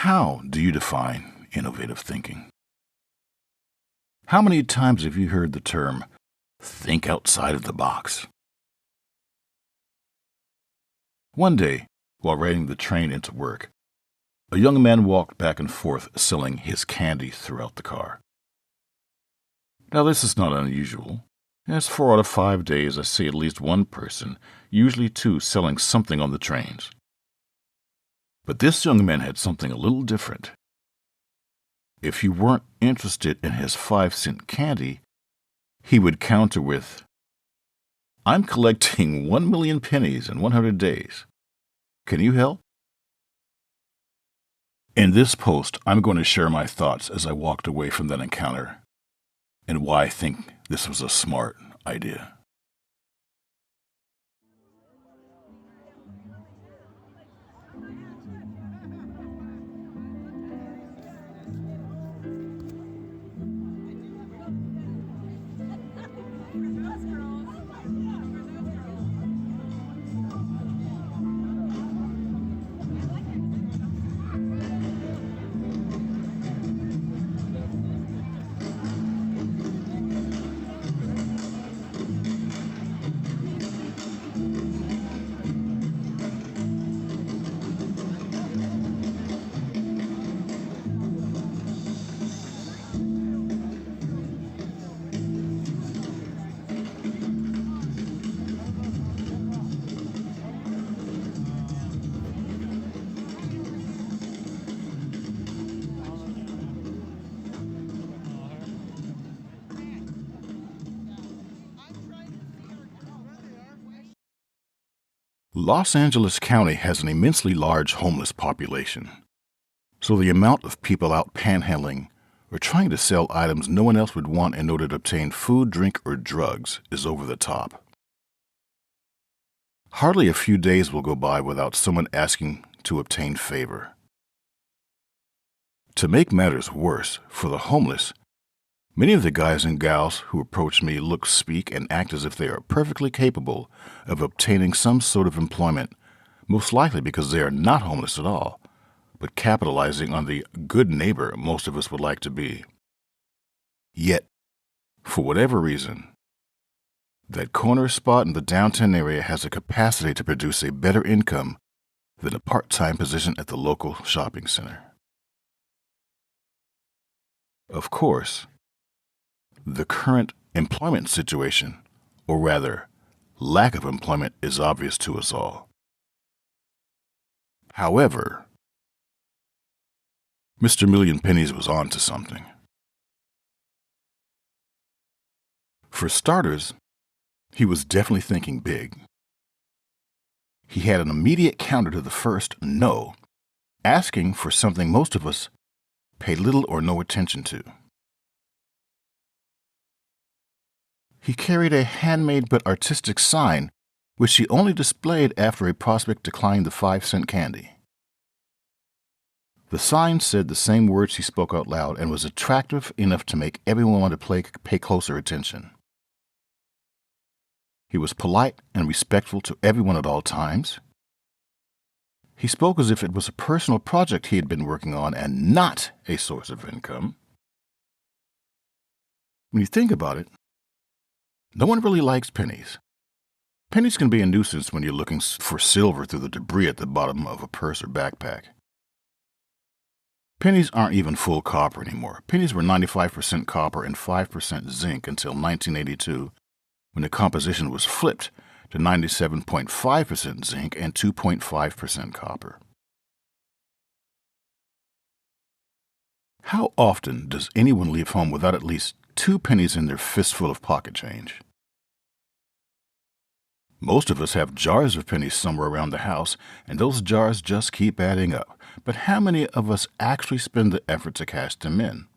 How do you define innovative thinking? How many times have you heard the term, think outside of the box? One day, while riding the train into work, a young man walked back and forth selling his candy throughout the car. Now, this is not unusual, as 4 out of 5 days I see at least one person, usually two, selling something on the trains. But this young man had something a little different. If you weren't interested in his 5-cent candy, he would counter with, "I'm collecting 1 million pennies in 100 days. Can you help?" In this post, I'm going to share my thoughts as I walked away from that encounter and why I think this was a smart idea. Los Angeles County has an immensely large homeless population, so the amount of people out panhandling or trying to sell items no one else would want in order to obtain food, drink, or drugs is over the top. Hardly a few days will go by without someone asking to obtain favor. To make matters worse, for the homeless, many of the guys and gals who approach me look, speak, and act as if they are perfectly capable of obtaining some sort of employment, most likely because they are not homeless at all, but capitalizing on the good neighbor most of us would like to be. Yet, for whatever reason, that corner spot in the downtown area has a capacity to produce a better income than a part-time position at the local shopping center. Of course, the current employment situation, or rather, lack of employment, is obvious to us all. However, Mr. Million Pennies was on to something. For starters, he was definitely thinking big. He had an immediate counter to the first no, asking for something most of us pay little or no attention to. He carried a handmade but artistic sign, which he only displayed after a prospect declined the 5-cent candy. The sign said the same words he spoke out loud and was attractive enough to make everyone want to pay closer attention. He was polite and respectful to everyone at all times. He spoke as if it was a personal project he had been working on and not a source of income. When you think about it, no one really likes pennies. Pennies can be a nuisance when you're looking for silver through the debris at the bottom of a purse or backpack. Pennies aren't even full copper anymore. Pennies were 95% copper and 5% zinc until 1982, when the composition was flipped to 97.5% zinc and 2.5% copper. How often does anyone leave home without at least 2 pennies in their fistful of pocket change? Most of us have jars of pennies somewhere around the house, and those jars just keep adding up. But how many of us actually spend the effort to cash them in?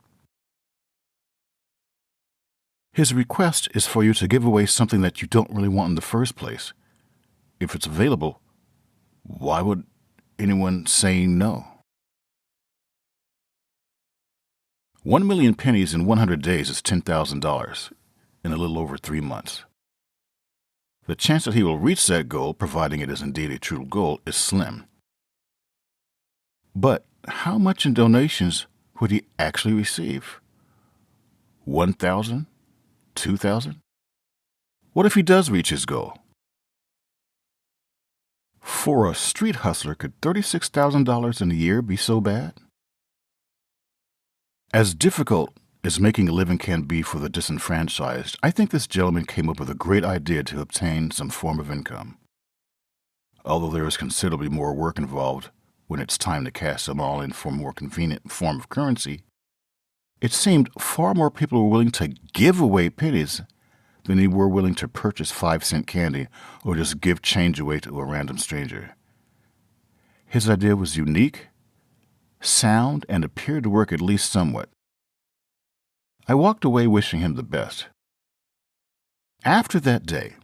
His request is for you to give away something that you don't really want in the first place. If it's available, why would anyone say no? 1 million pennies in 100 days is $10,000 in a little over 3 months. The chance that he will reach that goal, providing it is indeed a true goal, is slim. But how much in donations would he actually receive? 1,000? 2,000? What if he does reach his goal? For a street hustler, could $36,000 in a year be so bad? As difficult as making a living can be for the disenfranchised, I think this gentleman came up with a great idea to obtain some form of income. Although there is considerably more work involved when it's time to cash them all in for a more convenient form of currency, it seemed far more people were willing to give away pennies than they were willing to purchase 5-cent candy or just give change away to a random stranger. His idea was unique, sound, and appeared to work at least somewhat. I walked away wishing him the best. After that day,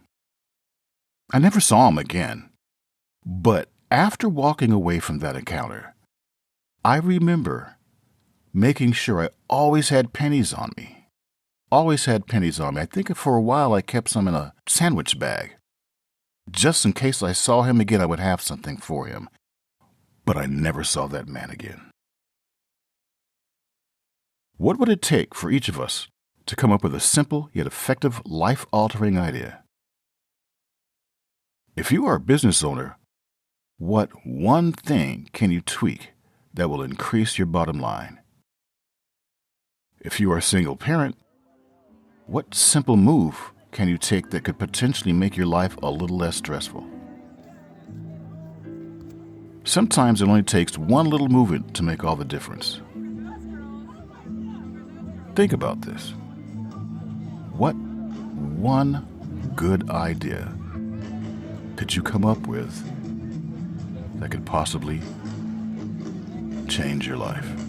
I never saw him again, but after walking away from that encounter, I remember making sure I always had pennies on me. Always had pennies on me. I think for a while I kept some in a sandwich bag. Just in case I saw him again, I would have something for him. But I never saw that man again. What would it take for each of us to come up with a simple yet effective life-altering idea? If you are a business owner, what one thing can you tweak that will increase your bottom line? If you are a single parent, what simple move can you take that could potentially make your life a little less stressful? Sometimes it only takes one little movement to make all the difference. Think about this. What one good idea could you come up with that could possibly change your life?